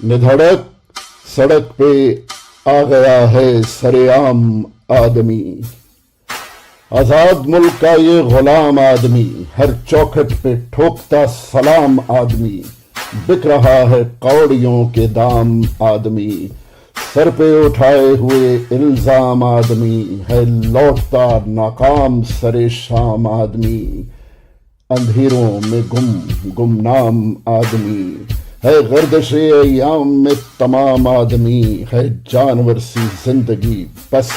निधड़क सड़क पे आ गया है सरेआम आदमी। आजाद मुल्क का ये गुलाम आदमी, हर चौखट पे ठोकता सलाम आदमी। बिक रहा है कौड़ियों के दाम आदमी, सर पे उठाए हुए इल्जाम आदमी है, लौटता नाकाम सरे शाम आदमी। अंधेरों में गुमनाम आदमी है, गर्दिशे अय्याम में तमाम आदमी है, जानवर सी जिंदगी बस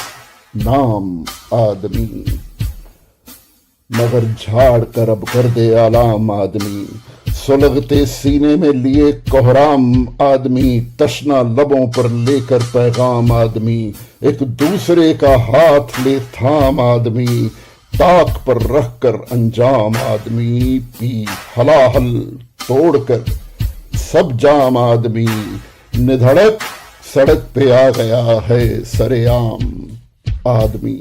नाम आदमी। मगर झाड़ कर अब कर दे आलाम आदमी, सुलगते सीने में लिए कोहराम आदमी, तशना लबों पर लेकर पैगाम आदमी, एक दूसरे का हाथ ले थाम आदमी, ताक पर रखकर अंजाम आदमी, पी हलाहल तोड़कर सब जाम आदमी। निधड़क सड़क पे आ गया है सरेआम आदमी।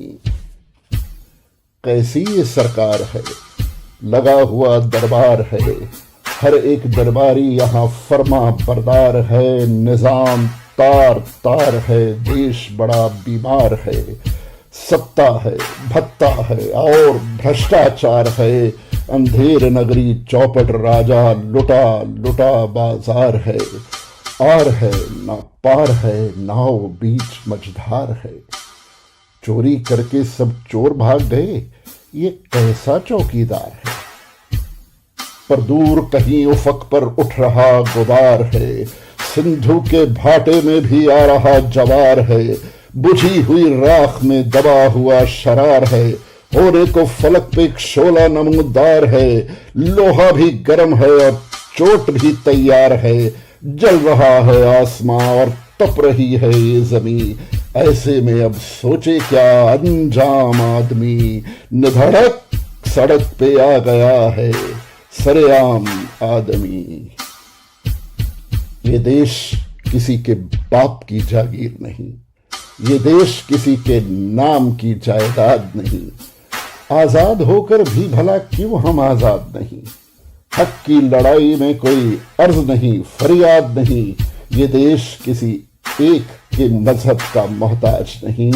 कैसी ये सरकार है, लगा हुआ दरबार है, हर एक दरबारी यहाँ फरमा बरदार है। निजाम तार तार है, देश बड़ा बीमार है, सत्ता है भत्ता है और भ्रष्टाचार है। अंधेर नगरी चौपट राजा लुटा लुटा बाजार है, आर है ना पार है, नाव बीच मझधार है। चोरी करके सब चोर भाग गए, ये कैसा चौकीदार है। पर दूर कहीं उफक पर उठ रहा गुबार है, सिंधु के भाटे में भी आ रहा जवार है, बुझी हुई राख में दबा हुआ शरार है, होने को फलक पे एक शोला नमूदार है। लोहा भी गर्म है और चोट भी तैयार है, जल रहा है आसमां और तप रही है ये जमीन। ऐसे में अब सोचे क्या अंजाम आदमी। निधड़क सड़क पे आ गया है सरेआम आदमी। ये देश किसी के बाप की जागीर नहीं, ये देश किसी के नाम की जायदाद नहीं। आजाद होकर भी भला क्यों हम आजाद नहीं। हक की लड़ाई में कोई अर्ज नहीं, फरियाद नहीं। ये देश किसी एक के मजहब का मोहताज नहीं।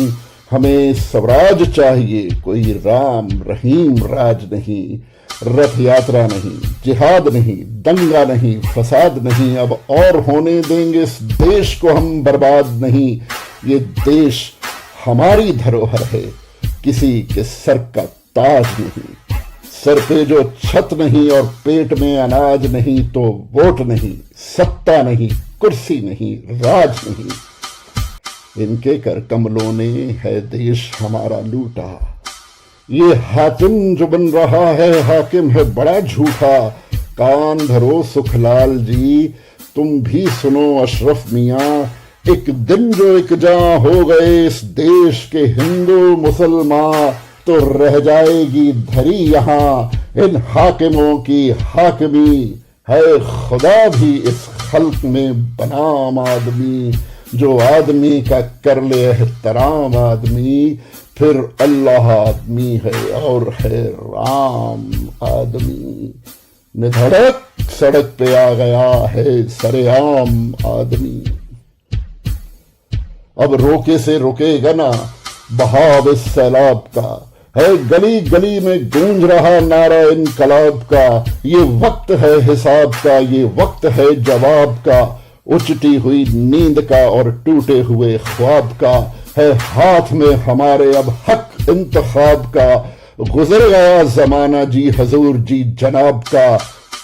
हमें स्वराज चाहिए, कोई राम रहीम राज नहीं। रथ यात्रा नहीं, जिहाद नहीं, दंगा नहीं, फसाद नहीं। अब और होने देंगे इस देश को हम बर्बाद नहीं। ये देश हमारी धरोहर है, किसी के सर का ताज नहीं। सर पे जो छत नहीं और पेट में अनाज नहीं, तो वोट नहीं, सत्ता नहीं, कुर्सी नहीं, राज नहीं। इनके कर कमलों ने है देश हमारा लूटा। ये हाकिम जो बन रहा है हाकिम है बड़ा झूठा। कान धरो सुखलाल जी, तुम भी सुनो अशरफ मियाँ। एक दिन जो एक जहां हो गए इस देश के हिंदू मुसलमान, तो रह जाएगी धरी यहाँ इन हाकिमों की हाकिमी। है खुदा भी इस खल्क में बनाम आदमी, जो आदमी का कर ले एहतराम आदमी। फिर अल्लाह आदमी है और है राम आदमी। निधड़क सड़क पे आ गया है सरेआम आदमी। अब रोके से रुकेगा ना बहाव इस सैलाब का, है गली गली में गूंज रहा नारा इनकलाब का। ये वक्त है हिसाब का, ये वक्त है जवाब का। उचटी हुई नींद का और टूटे हुए ख्वाब का, है हाथ में हमारे अब हक इंतखाब का। गुजर गया जमाना जी हजूर जी जनाब का,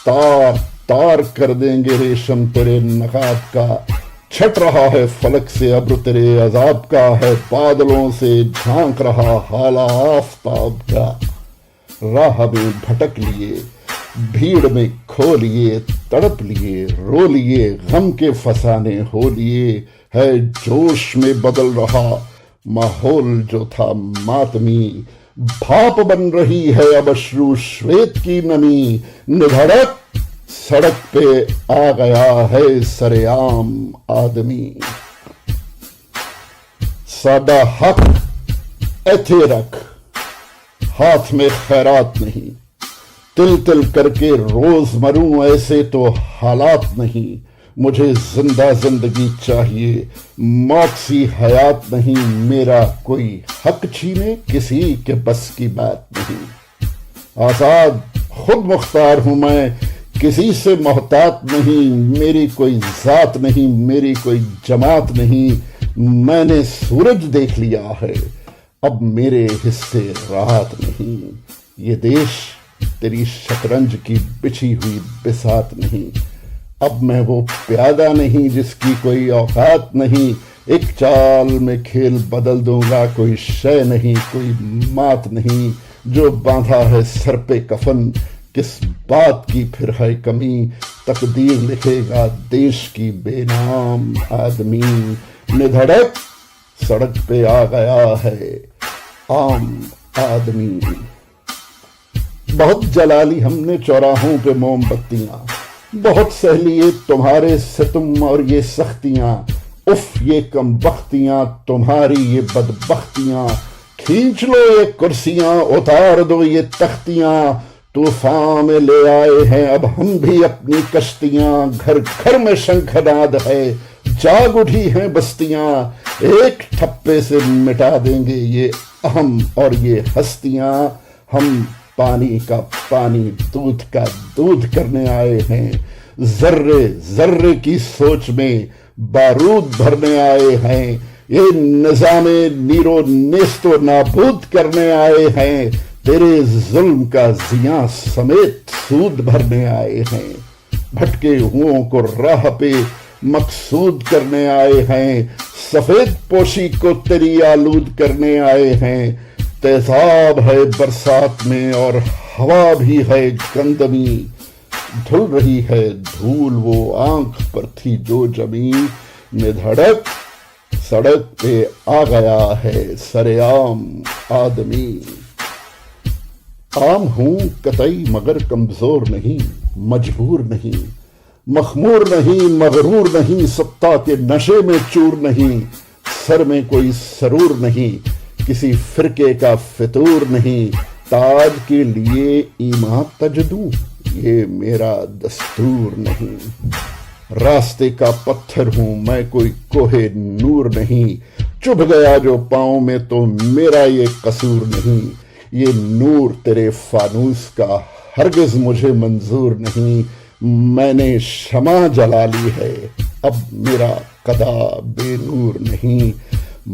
तार तार कर देंगे रेशम तेरे नकाब का। छट रहा है फलक से अब्र तेरे अजाब का, है बादलों से झांक रहा हाला आफताब का। राह में भटक लिए, भीड़ में खो लिए, तड़प लिए, रो लिए, गम के फसाने हो लिए। है जोश में बदल रहा माहौल जो था मातमी, भाप बन रही है अब अश्रु श्वेत की नमी। निधड़क सड़क पे आ गया है सरेआम आदमी। सादा हक ऐथे रख, हाथ में खैरात नहीं। तिल तिल करके रोज मरूं ऐसे तो हालात नहीं। मुझे जिंदा जिंदगी चाहिए, मौत सी हयात नहीं। मेरा कोई हक छीने किसी के बस की बात नहीं। आजाद खुद मुख्तार हूं मैं, किसी से मोहतात नहीं। मेरी कोई जात नहीं, मेरी कोई जमात नहीं। मैंने सूरज देख लिया है, अब मेरे हिस्से रात नहीं। ये देश तेरी शतरंज की बिछी हुई बिसात नहीं। अब मैं वो प्यादा नहीं जिसकी कोई औकात नहीं। एक चाल में खेल बदल दूंगा, कोई शय नहीं, कोई मात नहीं। जो बांधा है सर पे कफन, किस बात की फिर है कमी। तकदीर लिखेगा देश की बेनाम आदमी। निधड़क सड़क पे आ गया है आम आदमी। बहुत जला ली हमने चौराहों पे मोमबत्तियां, बहुत सहलिए तुम्हारे सितम और ये सख्तियां। उफ ये कमबख्तियां, तुम्हारी ये बदबख्तियां। खींच लो ये कुर्सियां, उतार दो ये तख्तियां। तूफान में ले आए हैं अब हम भी अपनी कश्तियां। घर घर में शंखनाद है, जाग उठी हैं बस्तियां। एक ठप्पे से मिटा देंगे ये अहम और ये हस्तियां। हम पानी का पानी, दूध का दूध करने आए हैं। जर्रे जर्रे की सोच में बारूद भरने आए हैं। ये निजामे नीरो नेस्तो नाबूद करने आए हैं। तेरे जुल्म का जिया समेत सूद भरने आए हैं। भटके हुओं को राह पे मकसूद करने आए हैं। सफेद पोशी को तेरी आलूद करने आए हैं। तेजाब है बरसात में और हवा भी है गंदमी। धुल रही है धूल वो आंख पर थी जो जमी। निधड़क सड़क पे आ गया है सरेआम आदमी। आम हूं कतई मगर कमजोर नहीं, मजबूर नहीं, मखमूर नहीं, मगरूर नहीं, सत्ता के नशे में चूर नहीं। सर में कोई सरूर नहीं, किसी फिरके का फितूर नहीं। ताज के लिए ईमान तज दूं, ये मेरा दस्तूर नहीं। रास्ते का पत्थर हूं मैं, कोई कोहे नूर नहीं। चुभ गया जो पांव में तो मेरा ये कसूर नहीं। ये नूर तेरे फानूस का हरगिज मुझे मंजूर नहीं। मैंने शमा जला ली है, अब मेरा कदा बेनूर नहीं।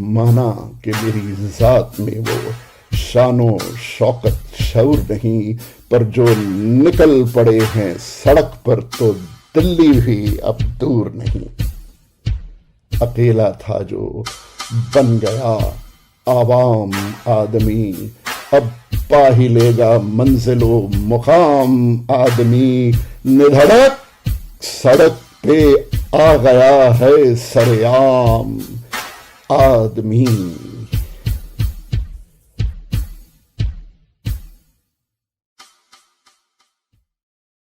माना कि मेरी जात में वो शानो शौकत शऊर नहीं। पर जो निकल पड़े हैं सड़क पर तो दिल्ली भी अब दूर नहीं। अकेला था जो बन गया आवाम आदमी, अब पा ही लेगा मंजिलो मुकाम आदमी। निधड़क सड़क पे आ गया है सरेआम आदमी।